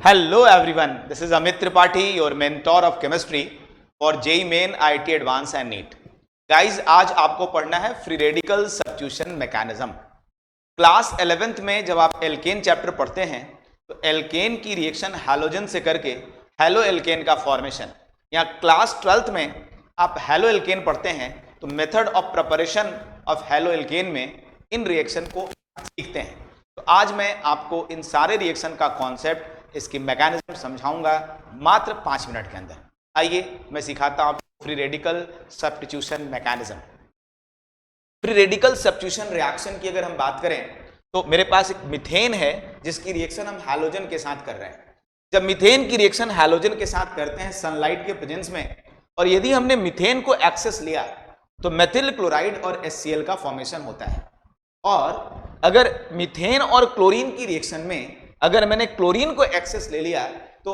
Hello everyone, this is Amit Tripathi, your mentor of chemistry for JEE Main, IIT Advanced and NEET. Guys, आज आपको पढ़ना है free radical substitution mechanism. Class 11th में जब आप alkene chapter पढ़ते हैं तो एल्केन की रिएक्शन हैलोजन से करके हैलो एल्केन का फॉर्मेशन, या क्लास 12th में आप हैलो एल्केन पढ़ते हैं तो method of preparation of haloalkane में इन रिएक्शन को सीखते हैं। तो आज मैं आपको इन सारे रिएक्शन का कॉन्सेप्ट, इसकी मैकेनिज्म समझाऊंगा मात्र 5 मिनट के अंदर। आइए मैं सिखाता हूं free radical substitution mechanism. Free radical substitution reaction की अगर हम बात करें तो मेरे पास एक मीथेन है जिसकी रिएक्शन हम हैलोजन के साथ कर रहे हैं। जब मीथेन की रिएक्शन हैलोजन के साथ करते हैं सनलाइट के प्रेजेंस में, और यदि हमने मीथेन को एक्सेस लिया तो मेथिल क्लोराइड और HCl का फॉर्मेशन होता है। और अगर मीथेन और क्लोरीन की रिएक्शन में अगर मैंने क्लोरीन को एक्सेस ले लिया तो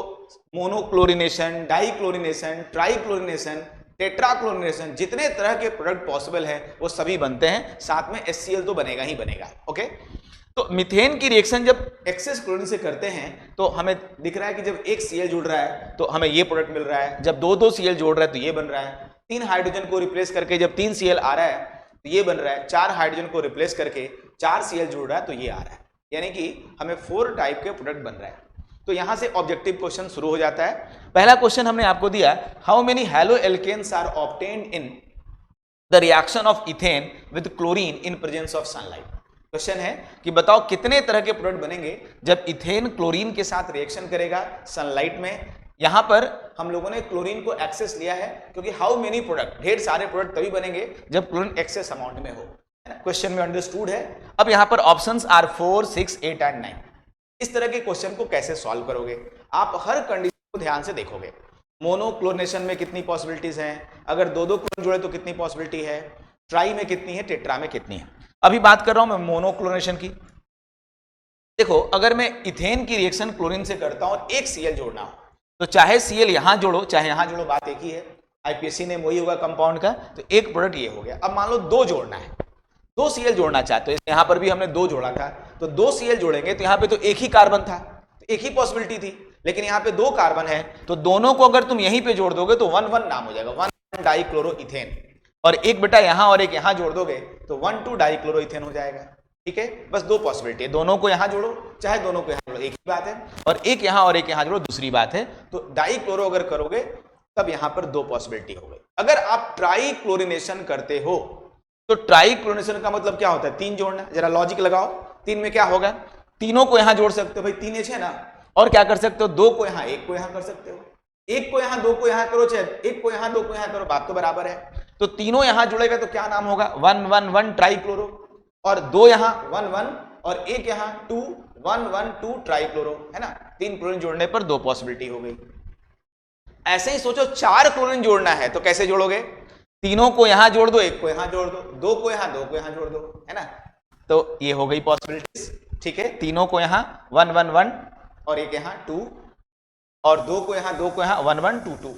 मोनोक्लोरिनेशन, डाइक्लोरिनेशन, ट्राइक्लोरिनेशन, टेट्राक्लोरिनेशन, जितने तरह के प्रोडक्ट पॉसिबल है वो सभी बनते हैं। साथ में HCl तो बनेगा ही बनेगा। ओके, तो मीथेन की रिएक्शन जब एक्सेस क्लोरीन से करते हैं तो हमें दिख रहा है कि जब एक Cl जुड़ रहा है तो हमें ये प्रोडक्ट मिल रहा है, जब दो Cl जोड़ रहा है तो ये बन रहा है, 3 हाइड्रोजन को रिप्लेस करके जब 3 Cl आ रहा है तो ये बन रहा है, 4 हाइड्रोजन को रिप्लेस करके 4 Cl जुड़ रहा है तो ये आ रहा है, यानी कि हमें 4 टाइप के प्रोडक्ट बन रहा है। तो यहां से ऑब्जेक्टिव क्वेश्चन शुरू हो जाता है। पहला क्वेश्चन हमने आपको दिया, how many haloalkanes are obtained in the reaction of ethane with chlorine in presence of sunlight. Question है कि बताओ कितने तरह के प्रोडक्ट बनेंगे जब इथेन क्लोरीन के साथ रिएक्शन करेगा सनलाइट में। यहां पर हम लोगों ने क्लोरीन को एक्सेस लिया है क्योंकि हाउ मेनी प्रोडक्ट, ढेर सारे प्रोडक्ट तभी बनेंगे जब क्लोरीन एक्सेस अमाउंट में हो। क्वेश्चन में अंडरस्टूड है। अब यहां पर ऑप्शंस आर 4, 6, 8 एंड 9। इस तरह के क्वेश्चन को कैसे सॉल्व करोगे, आप हर कंडीशन को ध्यान से देखोगे। मोनोक्लोरिनेशन में कितनी पॉसिबिलिटीज हैं, अगर दो क्लोरीन जुड़े तो कितनी पॉसिबिलिटी है, ट्राई में कितनी है, टेट्रा में कितनी है। अभी बात कर रहा हूं मैं मोनोक्लोरिनेशन की। देखो, अगर मैं इथेन की रिएक्शन क्लोरीन से करता हूं और एक Cl जोड़ना हो तो चाहे Cl यहां जोड़ो चाहे यहां जोड़ो, बात एक ही है। आईपीएससी ने वही होगा कंपाउंड का, तो एक प्रोडक्ट ये हो गया। अब मान लो 2 जोड़ना है, 2 Cl जोड़ना चाहते हो, यहां पर भी हमने 2 जोड़ा था तो 2 Cl जोड़ेंगे तो यहां पे तो एक ही कार्बन था, तो एक ही पॉसिबिलिटी थी। लेकिन यहां पे 2 कार्बन है तो दोनों को अगर तुम यहीं पे जोड़ दोगे तो 1,1 नाम हो जाएगा, 1 डाइक्लोरोइथेन। और एक बेटा यहां और एक यहां जोड़ दोगे तो 1,2 डाइक्लोरोइथेन हो जाएगा। ठीक है, बस 2 पॉसिबिलिटी है, दोनों को यहां जोड़ो चाहे दोनों को यहां जोड़ो, एक ही बात है। और एक यहां और एक यहां जोड़ो, दूसरी बात है। तो डाइक्लोरो अगर करोगे तब यहां पर 2 पॉसिबिलिटी हो गई। अगर आप ट्राइक्लोरिनेशन करते हो तो ट्राइक्लोरिनेशन का मतलब क्या होता है, 3 जोड़ना। जरा लॉजिक लगाओ, 3 में क्या होगा, तीनों को यहां जोड़ सकते हो भाई, 3 H है ना। और क्या कर सकते हो, 2 को यहां 1 को यहां कर सकते हो, 1 को यहां 2 को यहां करो, चाहे 1 को यहां 2 को यहां करो, बात तो बराबर है। तो तीनों यहां जुड़ेगा तो क्या नाम होगा, 1,1,1 ट्राइक्लोरो। और 2 यहां 1,1 और 1 यहां 2, 1,1,2 ट्राइक्लोरो, है ना। 3 क्लोरीन जोड़ने पर 2 पॉसिबिलिटी हो गई। ऐसे ही सोचो 4 क्लोरीन जोड़ना है तो कैसे जोड़ोगे, तीनों को यहां जोड़ दो, 1 को यहां जोड़ दो, 2 को यहां 2 को यहां जोड़ दो, है ना। तो ये हो गई पॉसिबिलिटीज। ठीक है, तीनों को यहां 1,1,1 और एक यहां 2, और 2 को यहां 2 को यहां 1,1,2,2।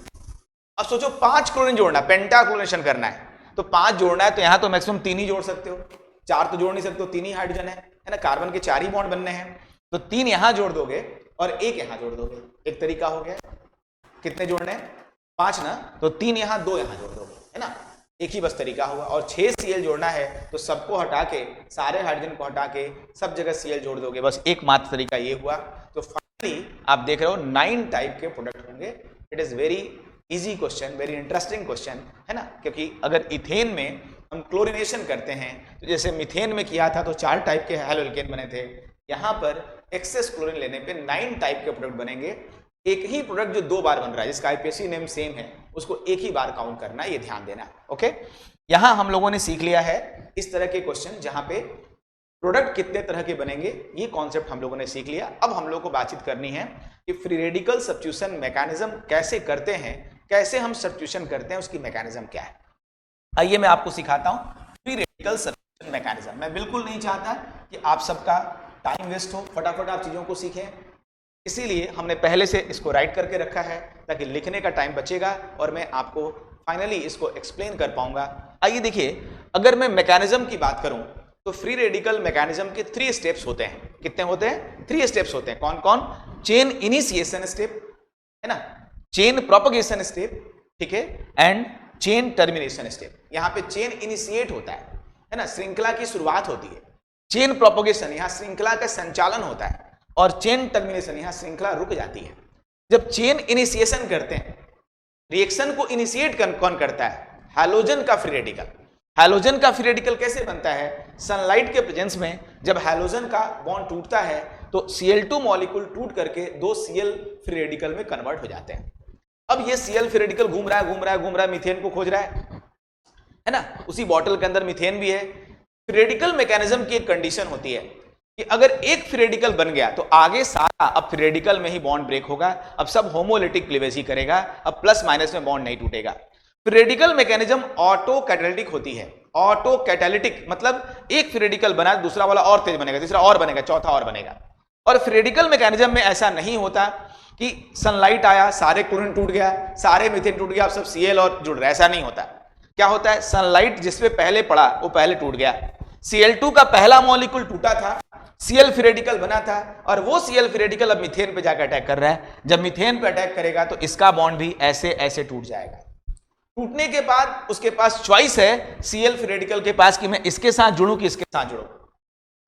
अब सोचो 5 क्लोरीन जोड़ना, पेंटाक्लोरिनेशन करना है तो 5 जोड़ना है तो यहां तो मैक्सिमम 3 ही जोड़ सकते हो, 4 तो जोड़ नहीं सकते हो, 3 ही हाइड्रोजन है ना, कार्बन के 4 ही बॉन्ड बनने हैं। तो 3 यहां जोड़ दोगे और 1 यहां जोड़ दोगे, एक तरीका हो गया। कितने जोड़ने हैं, 5 ना, तो 3 यहां 2 यहां जोड़ दोगे, है ना, एक ही बस तरीका हुआ। और 6 Cl जोड़ना है तो सबको हटा के, सारे हाइड्रोजन को हटा के सब जगह Cl जोड़ दोगे, बस एकमात्र तरीका ये हुआ। तो फाइनली आप देख रहे हो 9 टाइप के प्रोडक्ट होंगे। It is very easy question, very interesting question, है ना। क्योंकि अगर इथेन में हम क्लोरिनेशन करते हैं तो जैसे मीथेन में किया था तो 4 टाइप के हैलो एल्केन बने थे, यहाँ पर एक्सेस क्लोरीन लेने पे 9 टाइप के प्रोडक्ट बनेंगे। एक ही प्रोडक्ट जो 2 बार बन रहा है, जिसका आईपीएससी नेम सेम है, उसको एक ही बार काउंट करना है, ये ध्यान देना। ओके, यहां हम लोगों ने सीख लिया है इस तरह के क्वेश्चन जहां पे प्रोडक्ट कितने तरह के बनेंगे, ये कॉन्सेप्ट हम लोगों ने सीख लिया। अब हम लोग को बातचीत करनी है कि फ्री रेडिकल सब्स्टिट्यूशन मैकेनिज्म कैसे करते हैं, कैसे हम सब्स्टिट्यूशन करते हैं, उसकी मैकेनिज्म क्या है। आइए मैं आपको सिखाता हूं फ्री रेडिकल सब्स्टिट्यूशन मैकेनिज्म। मैं बिल्कुल नहीं चाहता कि आप सबका टाइम वेस्ट हो, फटाफट आप चीजों को सीखें, इसीलिए हमने पहले से इसको राइट करके रखा है ताकि लिखने का टाइम बचेगा और मैं आपको फाइनली इसको एक्सप्लेन कर पाऊंगा। आइए देखिए, अगर मैं मैकेनिज्म की बात करूं तो फ्री रेडिकल मैकेनिज्म के 3 स्टेप्स होते हैं। कितने होते हैं, 3 स्टेप्स होते हैं। कौन कौन, चेन इनिशिएशन स्टेप, है ना, चेन प्रोपगेशन स्टेप, ठीक है, एंड चेन टर्मिनेशन स्टेप। यहां पे चेन इनिशिएट होता है ना, श्रृंखला की शुरुआत होती है। चेन प्रोपगेशन, यहां श्रृंखला का संचालन होता है, और चेन टर्मिनेशन, यहां श्रृंखला रुक जाती है। जब चेन इनिशिएशन करते हैं, रिएक्शन को इनिशिएट कौन करता है? हैलोजन का फ्री रेडिकल। हैलोजन का फ्री रेडिकल कैसे बनता है? सनलाइट के प्रेजेंस में जब हैलोजन का बॉन्ड टूटता है तो Cl2 मॉलिक्यूल टूट करके 2 Cl फ्री रेडिकल में कन्वर्ट हो जाते हैं। अब ये Cl फ्री रेडिकल घूम रहा है मीथेन को खोज रहा है ना, उसी बॉटल के अंदर मीथेन भी है। फ्री रेडिकल मैकेनिज्म की एक कंडीशन होती है कि अगर एक फ्री रेडिकल बन गया तो आगे सारा अब फ्री रेडिकल में ही बॉन्ड ब्रेक होगा, अब सब होमोलिटिक क्लीवेज ही करेगा, अब प्लस माइनस में बॉन्ड नहीं टूटेगा। Free radical mechanism auto catalytic होती है। ऑटो कैटालिटिक मतलब एक फ्री रेडिकल बना, दूसरा वाला और तेज बनेगा, तीसरा और बनेगा, चौथा और बनेगा। और फ्री रेडिकल मैकेनिज्म में ऐसा नहीं होता कि सनलाइट आया, सारे क्लोरीन टूट गया, सारे मीथेन टूट गया, अब सब Cl और जुड़ रहा, ऐसा नहीं होता। क्या होता है? सनलाइट जिसपे पहले पड़ा वो पहले टूट गया, Cl2 का पहला मॉलिक्यूल टूटा था, Cl फ्री रेडिकल बना था, और वो Cl फ्री रेडिकल अब मीथेन पे जाकर अटैक कर रहा है। जब मीथेन पे अटैक करेगा तो इसका बॉन्ड भी ऐसे ऐसे टूट जाएगा। टूटने के बाद उसके पास चॉइस है Cl फ्री रेडिकल के पास कि मैं इसके साथ जुड़ूं कि इसके साथ जुड़ूं।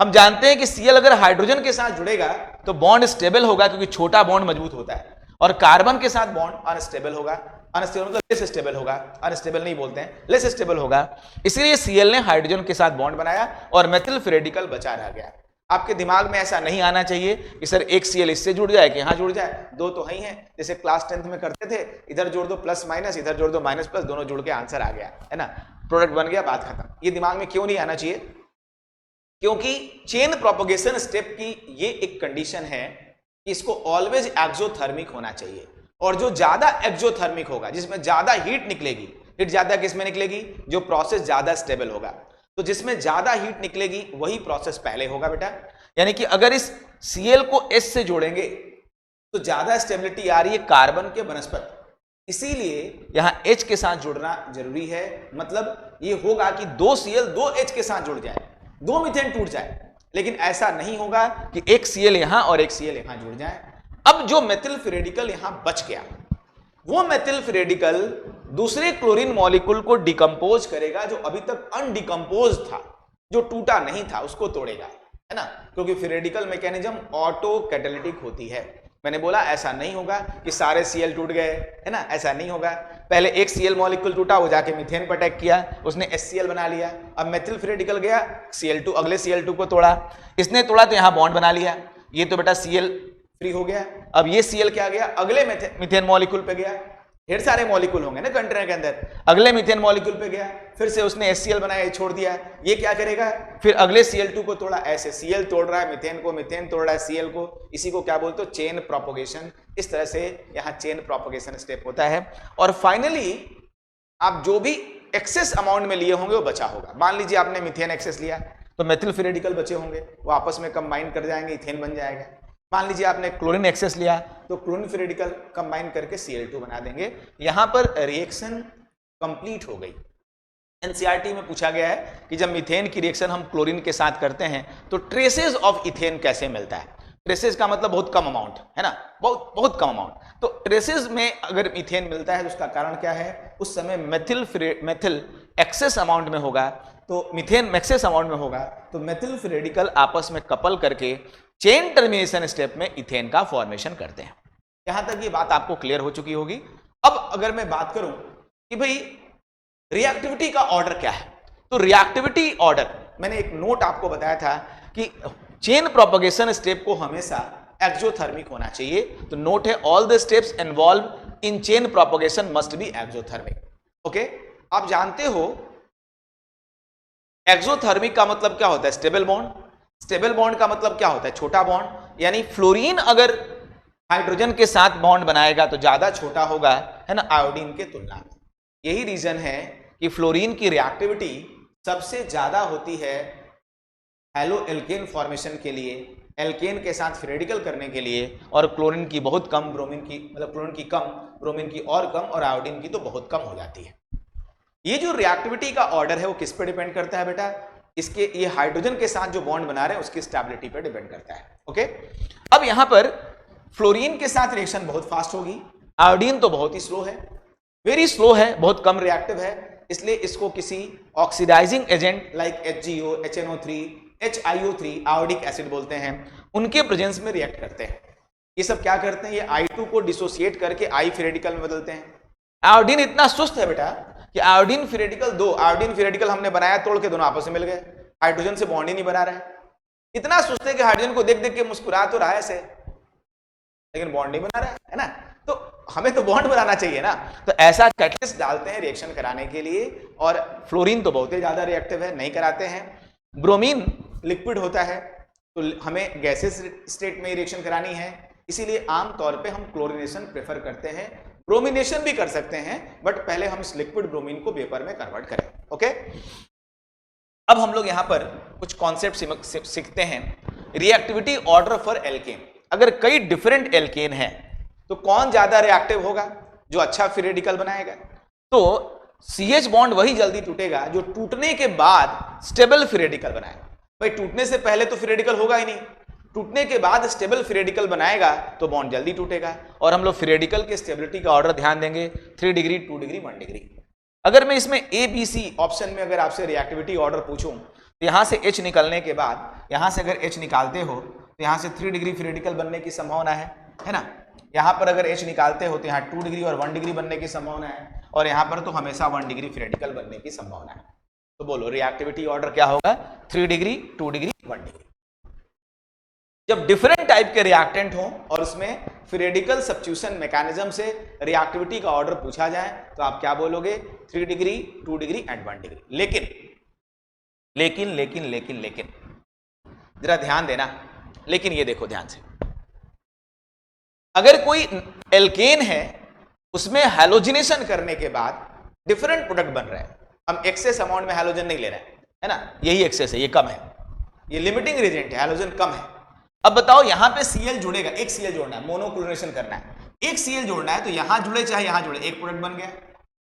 हम जानते हैं कि Cl अगर हाइड्रोजन के साथ जुड़ेगा तो बॉन्ड स्टेबल होगा, क्योंकि छोटा बॉन्ड मजबूत होता है, और कार्बन के साथ बॉन्ड अनस्टेबल होगा। अनस्टेबल मतलब लेस स्टेबल होगा, अनस्टेबल नहीं बोलते हैं, लेस स्टेबल होगा। इसलिए Cl ने हाइड्रोजन के साथ बॉन्ड बनाया और मेथिल फ्री रेडिकल बचा रह गया। आपके दिमाग में ऐसा नहीं आना चाहिए कि सर एक Cl इससे जुड़ जाए कि यहां जुड़ जाए, दो तो ही है, जैसे क्लास 10th में करते थे, इधर जोड़ दो प्लस माइनस, इधर जोड़ दो माइनस प्लस, दोनों जुड़ के आंसर आ गया, है ना, प्रोडक्ट बन गया, बात खत्म। ये दिमाग में क्यों नहीं आना चाहिए? क्योंकि चेन प्रोपगेशन स्टेप की ये एक कंडीशन है कि इसको ऑलवेज एक्सोथर्मिक होना चाहिए, और जो ज्यादा एक्सोथर्मिक होगा, जिसमें ज्यादा हीट निकलेगी, हीट ज्यादा किसमें निकलेगी? जो प्रोसेस ज्यादा स्टेबल होगा, तो जिसमें ज्यादा हीट निकलेगी वही प्रोसेस पहले होगा बेटा। यानी कि अगर इस Cl को S से जोड़ेंगे तो ज्यादा स्टेबिलिटी आ रही है कार्बन के वनस्पत, इसीलिए यहां H के साथ जुड़ना जरूरी है। मतलब ये होगा कि 2 Cl 2 H के साथ जुड़ जाए, 2 मीथेन टूट जाए, लेकिन ऐसा नहीं होगा कि एक Cl यहां और एक Cl यहां जुड़ जाए। अब जो मेथिल फ्री रेडिकल यहां बच गया, वो मेथिल फ्री रेडिकल दूसरे क्लोरीन मॉलिक्यूल को डिकम्पोज करेगा जो अभी तक अनडिकम्पोज था, जो टूटा नहीं था, उसको तोड़ेगा, है ना, क्योंकि free radical mechanism auto catalytic होती है। मैंने बोला ऐसा नहीं होगा कि सारे Cl टूट गए, है ना, ऐसा नहीं होगा। पहले एक Cl मॉलिक्यूल टूटा, वो जाके मीथेन पर अटैक किया, उसने HCl बना लिया, अब मेथिल फ्री रेडिकल गया Cl2, अगले Cl2 को तोड़ा, इसने तोड़ा तो यहां बॉन्ड बना लिया, ये तो बेटा Cl फ्री हो गया। अब ये Cl क्या गया? अगले मीथेन मॉलिक्यूल पे गया, ढेर सारे मॉलिक्यूल होंगे ना कंटेनर के अंदर, अगले मीथेन मॉलिक्यूल पे गया, फिर से उसने HCl बनाया, छोड़ दिया, ये क्या करेगा? फिर अगले Cl2 को तोड़ा, ऐसे Cl तोड़ रहा है मीथेन को, मीथेन तोड़ रहा है Cl को, इसी को क्या बोलते हो? Chain propagation. इस तरह से यहाँ चेन प्रोपगेशन स्टेप होता है। और फाइनली आप जो भी एक्सेस अमाउंट में लिए होंगे वो बचा होगा। मान लीजिए आपने मीथेन एक्सेस लिया तो मेथिल फ्री रेडिकल बचे होंगे, वो आपस में कंबाइन कर जाएंगे, इथेन बन जाएगा। मान लीजिए आपने क्लोरीन एक्सेस लिया तो क्लोरीन फ्री रेडिकल कंबाइन करके Cl2 बना देंगे। यहां पर रिएक्शन कंप्लीट हो गई। एनसीईआरटी में पूछा गया है कि जब मीथेन की रिएक्शन हम क्लोरीन के साथ करते हैं तो ट्रेसेस ऑफ इथेन कैसे मिलता है? ट्रेसेस का मतलब बहुत कम अमाउंट, है ना, बहुत कम अमाउंट। तो ट्रेसेस में अगर मीथेन मिलता है तो उसका कारण क्या है? उस समय मेथिल एक्सेस अमाउंट में होगा, तो मीथेन एक्सेस अमाउंट में होगा, तो मेथिल फ्री रेडिकल आपस में कपल करके चेन टर्मिनेशन स्टेप में इथेन का फॉर्मेशन करते हैं। यहां तक ये बात आपको क्लियर हो चुकी होगी। अब अगर मैं बात करूं कि भाई रिएक्टिविटी का ऑर्डर क्या है, तो रिएक्टिविटी ऑर्डर मैंने एक नोट आपको बताया था कि चेन प्रोपगेशन स्टेप को हमेशा एक्सोथर्मिक होना चाहिए। तो नोट है, all the steps involve in chain propagation must be exothermic. Okay, आप जानते हो एक्सोथर्मिक का मतलब क्या होता है? Stable bond. स्टेबल बॉन्ड का मतलब क्या होता है? छोटा बॉन्ड। यानी फ्लोरीन अगर हाइड्रोजन के साथ बॉन्ड बनाएगा तो ज्यादा छोटा होगा, है ना, आयोडीन के तुलना में। यही रीजन है कि फ्लोरीन की रिएक्टिविटी सबसे ज्यादा होती है हेलो एल्केन फॉर्मेशन के लिए, एल्केन के साथ फ्री रेडिकल करने के लिए, और क्लोरीन की बहुत कम, ब्रोमीन की मतलब क्लोरीन की कम, ब्रोमीन की और कम, और आयोडीन की तो बहुत कम हो जाती है। ये जो रिएक्टिविटी का ऑर्डर है वो किस पे डिपेंड करता है बेटा? इसके ये हाइड्रोजन के साथ जो बॉन्ड बना रहे हैं उसकी स्टेबिलिटी पे डिपेंड करता है। ओके, अब यहां पर फ्लोरीन के साथ रिएक्शन बहुत फास्ट होगी, आयोडीन तो बहुत ही स्लो है, वेरी स्लो है, बहुत कम रिएक्टिव है, इसलिए इसको किसी oxidising agent like HgO, HNO3, HiO3 iodic acid बोलते हैं, उनके प्रेजेंस में रिएक्ट करते हैं। ये सब क्या करते हैं, ये I2 को डिसोसिएट करके I फ्री रेडिकल में बदलते हैं। आयोडीन इतना सुस्त है बेटा कि iodine free radical iodine free radical हमने बनाया, तोड़ के दोनों आपस में मिल गए, हाइड्रोजन से बॉन्ड ही नहीं बना रहा है। इतना सुस्त है कि हाइड्रोजन को देख देख के मुस्कुरा तो रहा है ऐसे, लेकिन बॉन्ड नहीं बना रहा है ना। तो हमें तो बॉन्ड बनाना चाहिए ना, तो ऐसा कैटलिस्ट डालते हैं रिएक्शन कराने के लिए। और फ्लोरीन तो बहुत ही ज्यादा रिएक्टिव है, नहीं कराते हैं। ब्रोमीन लिक्विड होता है, तो हमें गैसेस स्टेट में रिएक्शन करानी है, इसीलिए आमतौर पे हम क्लोरीनेशन प्रेफर करते हैं। ब्रोमिनेशन भी कर सकते हैं, बट पहले हम इस लिक्विड ब्रोमीन को वेपर में कन्वर्ट करें। ओके, अब हम लोग यहां पर कुछ कॉन्सेप्ट सीखते हैं। रिएक्टिविटी ऑर्डर फॉर एल्केन, अगर कई डिफरेंट एल्केन है तो कौन ज्यादा रिएक्टिव होगा, जो अच्छा फ्री रेडिकल बनाएगा। तो CH बॉन्ड वही जल्दी टूटेगा जो टूटने के बाद स्टेबल फ्री रेडिकल बनाएगा। भाई टूटने से पहले तो फ्री रेडिकल होगा ही नहीं, टूटने के बाद स्टेबल फ्री रेडिकल बनाएगा तो बॉन्ड जल्दी टूटेगा। और हम लोग फ्री रेडिकल के स्टेबिलिटी का ऑर्डर ध्यान देंगे, 3 डिग्री, 2 डिग्री, 1 डिग्री। अगर मैं इसमें ABC ऑप्शन में अगर आपसे रिएक्टिविटी ऑर्डर पूछूं तो यहां से H निकलने के बाद, यहां से अगर H निकालते हो तो यहां से 3 डिग्री फ्री रेडिकल बनने की संभावना है ना। यहां पर अगर H निकालते हो तो यहाँ 2 डिग्री और 1 डिग्री बनने की संभावना है, और यहां पर तो हमेशा 1 डिग्री फ्री रेडिकल बनने की संभावना है। तो बोलो रिएक्टिविटी ऑर्डर क्या होगा, 3 डिग्री, 2 डिग्री, 1 डिग्री। जब डिफरेंट टाइप के रिएक्टेंट हो और उसमें फ्री रेडिकल सब्स्टिट्यूशन मैकेनिज्म से रिएक्टिविटी का ऑर्डर पूछा जाए तो आप क्या बोलोगे, 3 डिग्री, 2 डिग्री एंड 1 डिग्री। लेकिन लेकिन लेकिन लेकिन लेकिन जरा ध्यान देना, लेकिन ये देखो ध्यान से, अगर कोई एल्केन है उसमें हैलोजिनेशन करने के बाद डिफरेंट प्रोडक्ट बन रहे हैं, हम एक्सेस अमाउंट में हैलोजन नहीं ले रहे हैं, है ना, यही एक्सेस है, ये कम है, ये लिमिटिंग रीजेंट है, हैलोजन कम है। अब बताओ यहां पे Cl जुड़ेगा, एक Cl जोड़ना है, मोनोक्लोरिनेशन करना है, एक Cl जोड़ना है, तो यहां जुड़े चाहे यहां जुड़े एक प्रोडक्ट बन गया,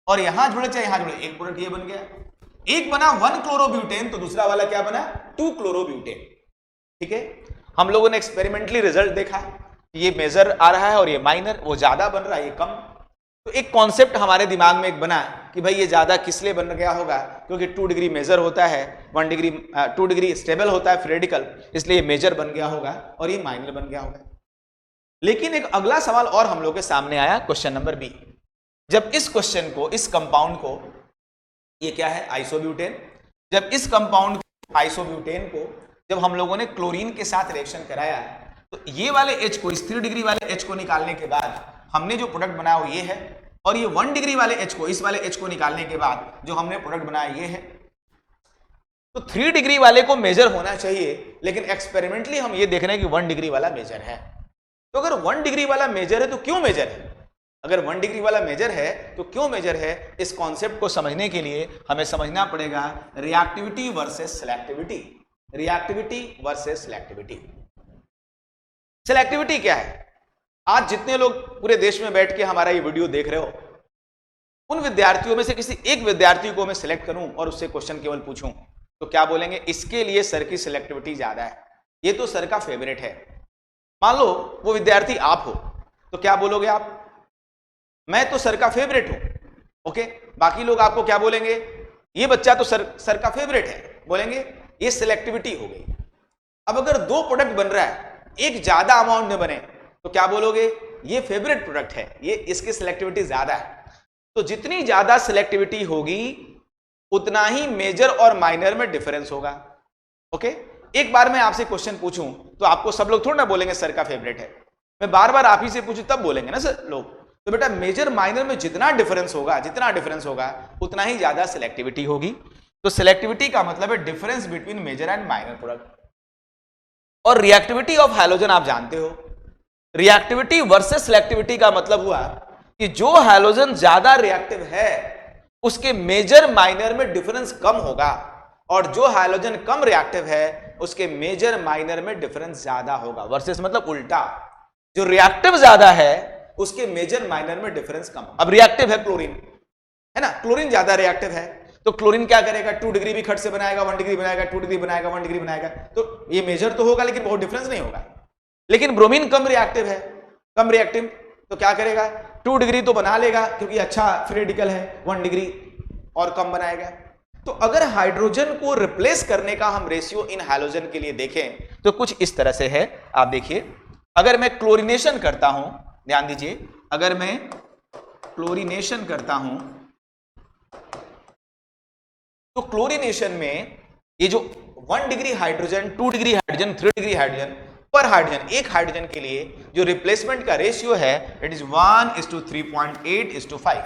और यहां जुड़े चाहे यहां जुड़े एक प्रोडक्ट ये बन गया। एक बना 1 क्लोरोब्यूटेन तो दूसरा वाला क्या बना, 2 क्लोरोब्यूटेन। ठीक है, हम लोगों ने एक्सपेरिमेंटली रिजल्ट देखा, ये मेजर आ रहा है और ये माइनर, वो ज्यादा बन रहा है ये कम। तो एक कॉन्सेप्ट हमारे दिमाग में एक बना कि भाई ये ज्यादा किस लिए बन गया होगा, क्योंकि 2 डिग्री मेजर होता है, 2 डिग्री स्टेबल होता है फ्री रेडिकल, इसलिए मेजर बन गया होगा और ये माइनर बन गया होगा। लेकिन एक अगला सवाल और हम लोग के सामने आया, क्वेश्चन नंबर B। जब इस क्वेश्चन को, इस कंपाउंड को, ये क्या है आइसोब्यूटेन, जब इस कंपाउंड आइसोब्यूटेन को जब हम लोगों ने क्लोरीन के साथ रिएक्शन कराया तो ये वाले H को, इस 3 डिग्री वाले H को निकालने के बाद हमने जो प्रोडक्ट बनाया वो ये है, और ये 1 डिग्री वाले H को, इस वाले H को निकालने के बाद जो हमने प्रोडक्ट बनाया ये है। तो 3 डिग्री वाले को मेजर होना चाहिए, लेकिन एक्सपेरिमेंटली हम ये देख रहे हैं कि 1 डिग्री वाला मेजर है। तो अगर 1 डिग्री वाला मेजर है तो क्यों मेजर है, अगर 1 डिग्री वाला मेजर है तो क्यों मेजर है, इस कॉन्सेप्ट को समझने के लिए हमें समझना पड़ेगा reactivity versus selectivity. Reactivity versus selectivity. Selectivity क्या है, आज जितने लोग पूरे देश में बैठ के हमारा ये वीडियो देख रहे हो, उन विद्यार्थियों में से किसी एक विद्यार्थी को मैं सिलेक्ट करूं और उससे क्वेश्चन केवल पूछूं तो क्या बोलेंगे, इसके लिए सर की सिलेक्टिविटी ज्यादा है, ये तो सर का फेवरेट है। मान लो वो विद्यार्थी आप हो तो क्या बोलोगे आप, मैं तो सर का फेवरेट हूं। ओके, बाकी लोग आपको क्या बोलेंगे, ये बच्चा तो सर का फेवरेट है, बोलेंगे ये सिलेक्टिविटी हो गई। अब अगर 2 प्रोडक्ट बन रहा है, एक ज्यादा अमाउंट में बने तो क्या बोलोगे, ये फेवरेट प्रोडक्ट है, ये इसकी सिलेक्टिविटी ज्यादा है। तो जितनी ज्यादा सिलेक्टिविटी होगी उतना ही मेजर और माइनर में डिफरेंस होगा। ओके, एक बार मैं आपसे क्वेश्चन पूछूं तो आपको सब लोग थोड़ा ना बोलेंगे सर का फेवरेट है, मैं बार बार आप ही से पूछूं तब बोलेंगे ना सर लोग। तो बेटा मेजर माइनर में जितना डिफरेंस होगा उतना ही ज्यादा सिलेक्टिविटी होगी। तो सिलेक्टिविटी का मतलब है difference between major and minor product. और रिएक्टिविटी ऑफ हैलोजन आप जानते हो, रिएक्टिविटी वर्सेस सिलेक्टिविटी का मतलब हुआ कि जो हैलोजन ज्यादा रिएक्टिव है उसके मेजर माइनर में डिफरेंस कम होगा, और जो हैलोजन कम रिएक्टिव है उसके मेजर माइनर में डिफरेंस ज्यादा होगा। वर्सेस मतलब उल्टा, जो रिएक्टिव ज्यादा है उसके मेजर माइनर में डिफरेंस कम। अब रिएक्टिव है क्लोरीन, है ना, क्लोरीन ज्यादा रिएक्टिव है तो क्लोरीन क्या करेगा, 2 डिग्री भी खट से बनाएगा, 1 डिग्री बनाएगा, 2 डिग्री बनाएगा, 1 डिग्री बनाएगा, तो ये मेजर तो होगा लेकिन बहुत डिफरेंस नहीं होगा। लेकिन ब्रोमीन कम रिएक्टिव है कम रिएक्टिव, तो क्या करेगा 2 डिग्री तो बना लेगा क्योंकि अच्छा फ्री रेडिकल है, 1 डिग्री और कम बनाएगा। तो अगर हाइड्रोजन को रिप्लेस करने का हम रेशियो इन हैलोजन के लिए देखें तो कुछ इस तरह से है। आप देखिए, अगर मैं क्लोरीनेशन करता हूं, ध्यान दीजिए, अगर मैं क्लोरीनेशन करता हूं तो क्लोरीनेशन में ये जो 1 degree hydrogen, 2 degree hydrogen, 3 degree hydrogen, पर हाइड्रोजन, एक हाइड्रोजन के लिए जो रिप्लेसमेंट का रेशियो है इट इज 1:3.8:5।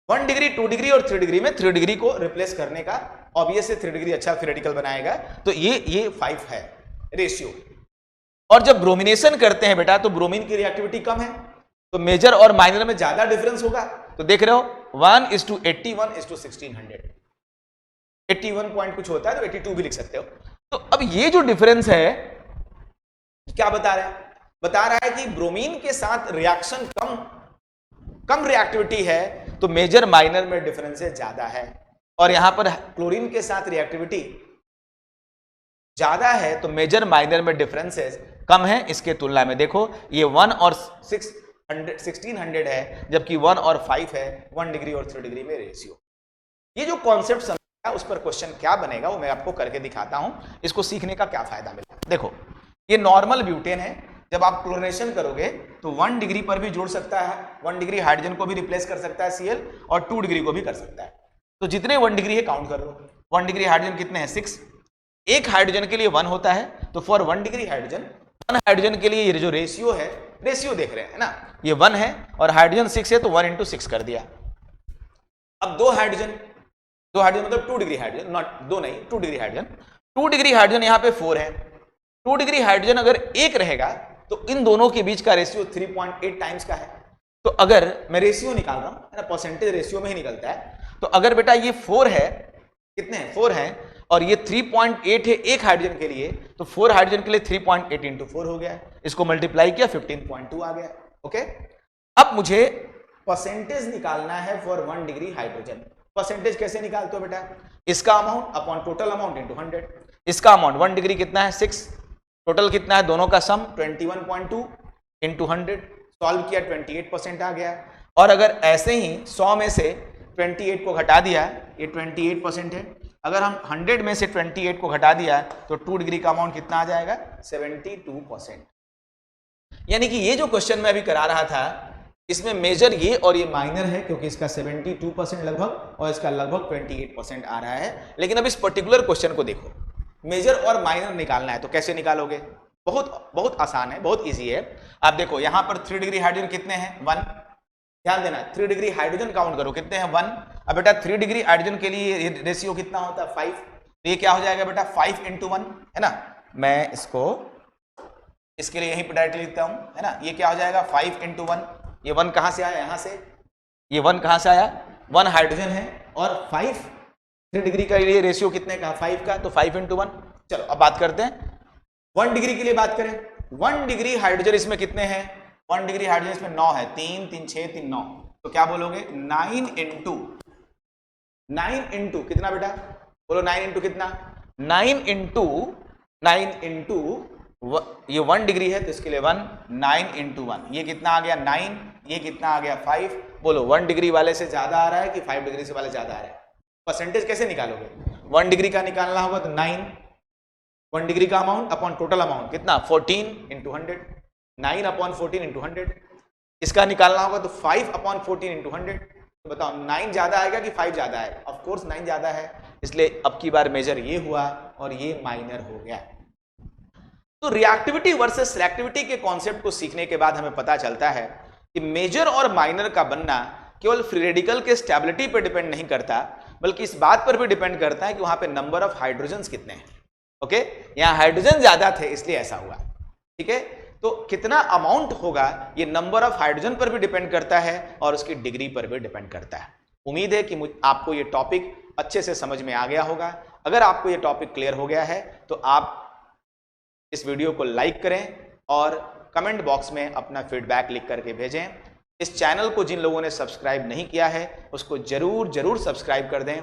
1 डिग्री, 2 डिग्री और 3 डिग्री में 3 डिग्री को रिप्लेस करने का, ऑब्वियसली 3 डिग्री अच्छा फ्री रेडिकल बनाएगा, तो ये 5 है रेशियो। और जब ब्रोमिनेशन करते हैं बेटा तो ब्रोमीन की रिएक्टिविटी कम है, तो मेजर और माइनर में ज्यादा डिफरेंस होगा। तो देख रहे हो 1:81:1600, 81 पॉइंट कुछ होता है तो 82 भी लिख सकते हो। तो अब ये जो डिफरेंस है क्या बता रहा है? बता रहा है कि ब्रोमीन के साथ रिएक्शन कम रिएक्टिविटी है तो मेजर माइनर में डिफरेंसेस ज्यादा है, और यहां पर क्लोरीन के साथ रिएक्टिविटी ज्यादा है तो मेजर माइनर में डिफरेंसेस कम है। इसके तुलना में देखो ये 1 और 1600 है, जबकि 1 और 5 है 1 डिग्री और 3 डिग्री में रेशियो। ये जो कॉन्सेप्ट समझा उस पर क्वेश्चन क्या बनेगा वो मैं आपको करके दिखाता हूं, इसको सीखने का क्या फायदा मिला। देखो ये नॉर्मल ब्यूटेन है, जब आप क्लोरीनेशन करोगे तो 1 डिग्री पर भी जोड़ सकता है, 1 डिग्री हाइड्रोजन को भी रिप्लेस कर सकता है Cl, और 2 डिग्री को भी कर सकता है। तो जितने 1 डिग्री है काउंट कर लो। 1 डिग्री हाइड्रोजन कितने हैं 6, एक हाइड्रोजन के लिए 1 होता है, तो फॉर 1 डिग्री हाइड्रोजन, 1 हाइड्रोजन के लिए ये जो रेशियो है, रेशियो देख रहे हैं ना, ये 1 है और हाइड्रोजन 6 है तो 1:6 कर दिया। अब 2 हाइड्रोजन मतलब 2 डिग्री हाइड्रोजन, नॉट 2 नहीं, 2 डिग्री हाइड्रोजन, 2 डिग्री हाइड्रोजन यहाँ पे 4 है। 2 डिग्री हाइड्रोजन अगर 1 रहेगा तो इन दोनों के बीच का रेशियो 3.8 टाइम्स का है। तो अगर मैं रेशियो निकाल रहा हूं है ना, परसेंटेज रेशियो में ही निकलता है, तो अगर बेटा ये 4 है, कितने हैं 4 है, और ये 3.8 है एक हाइड्रोजन के लिए, तो 4 हाइड्रोजन के लिए 3.8 × 4 हो गया, इसको मल्टीप्लाई किया 15.2 आ गया। ओके, अब मुझे परसेंटेज निकालना है फॉर 1 डिग्री हाइड्रोजन। परसेंटेज कैसे निकालते हो बेटा? इसका amount upon total amount into 100। इसका अमाउंट 1 डिग्री कितना है 6, टोटल कितना है दोनों का सम 21.2 इंटू 100, सॉल्व किया 28% आ गया। और अगर ऐसे ही 100 में से 28 को घटा दिया, ये 28% है, अगर हम 100 में से 28 को घटा दिया तो 2 डिग्री का अमाउंट कितना आ जाएगा 72%। यानी कि ये जो क्वेश्चन मैं अभी करा रहा था इसमें मेजर ये और ये माइनर है, क्योंकि इसका 72% लगभग और इसका लगभग 28% आ रहा है। लेकिन अब इस पर्टिकुलर क्वेश्चन को देखो, मेजर और माइनर निकालना है तो कैसे निकालोगे? बहुत आसान है, बहुत इजी है। आप देखो यहाँ पर 3 डिग्री हाइड्रोजन कितने हैं 1, ध्यान देना 3 डिग्री हाइड्रोजन काउंट करो कितने हैं 1। अब बेटा 3 डिग्री हाइड्रोजन के लिए रेशियो कितना होता है 5, तो ये क्या हो जाएगा बेटा 5 × 1 है ना। मैं इसके लिए यहीं पर डायरेक्टली लिखता हूं है ना, ये क्या हो जाएगा 5 × 1। ये 1 कहां से आया? यहां से। ये 1 कहां से आया? 1 हाइड्रोजन है और 5 3 डिग्री का लिए रेशियो कितने का 5 का, तो 5 × 1। चलो अब बात करते हैं 1 डिग्री के लिए बात करें। 1 डिग्री हाइड्रोजन इसमें कितने हैं? 1 डिग्री हाइड्रोजन इसमें 9 है, 3 3 6 3 9, तो क्या बोलोगे 9 × कितना बेटा? बोलो 9 × कितना? 9 × ये 1 डिग्री है तो इसके लिए 1, 9 × 1, ये कितना आ गया 9, ये कितना आ गया 5। बोलो 1 डिग्री वाले से ज्यादा आ रहा है कि 5 डिग्री से वाले ज्यादा आ रहा है? परसेंटेज कैसे निकालोगे? 1 डिग्री का निकालना होगा तो 9, 1 डिग्री का अमाउंट अपॉन टोटल अमाउंट कितना 14 × 100, 9 अपॉन 14 × 100। इसका निकालना होगा तो 5 अपॉन 14 × 100। तो बताओ 9 ज्यादा आएगा कि 5 ज्यादा है? ऑफ कोर्स 9 ज्यादा है, इसलिए अब की बार मेजर ये हुआ और ये माइनर हो गया। तो रिएक्टिविटी वर्सेस सिलेक्टिविटी के कॉन्सेप्ट को सीखने के बाद हमें पता चलता है कि मेजर और माइनर का बनना केवल फ्री रेडिकल के स्टेबिलिटी पर डिपेंड नहीं करता, बल्कि इस बात पर भी डिपेंड करता है कि वहां पे नंबर ऑफ हाइड्रोजन्स कितने हैं। ओके, यहाँ हाइड्रोजन ज्यादा थे इसलिए ऐसा हुआ, ठीक है। तो कितना अमाउंट होगा ये नंबर ऑफ हाइड्रोजन पर भी डिपेंड करता है और उसकी डिग्री पर भी डिपेंड करता है। उम्मीद है कि आपको ये टॉपिक अच्छे से समझ में आ गया होगा। अगर आपको ये टॉपिक क्लियर हो गया है तो आप इस वीडियो को लाइक करें और कमेंट बॉक्स में अपना फीडबैक लिख करके भेजें। इस चैनल को जिन लोगों ने सब्सक्राइब नहीं किया है उसको जरूर सब्सक्राइब कर दें।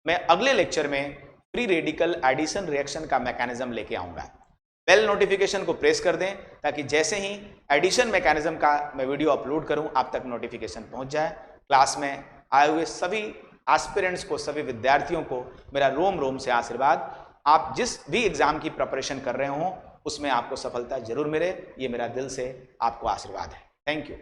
मैं अगले लेक्चर में फ्री रेडिकल एडिशन रिएक्शन का मैकेनिज्म लेके आऊंगा। बेल नोटिफिकेशन को प्रेस कर दें ताकि जैसे ही एडिशन मैकेनिज्म का मैं वीडियो अपलोड करूं आप तक नोटिफिकेशन पहुंच जाए। क्लास में आए हुए सभी एस्पिरेंट्स को, सभी विद्यार्थियों को मेरा रोम रोम से आशीर्वाद। आप जिस भी एग्जाम की प्रिपरेशन कर रहे हो उसमें आपको सफलता जरूर मिले, ये मेरा दिल से आपको आशीर्वाद है। Thank you.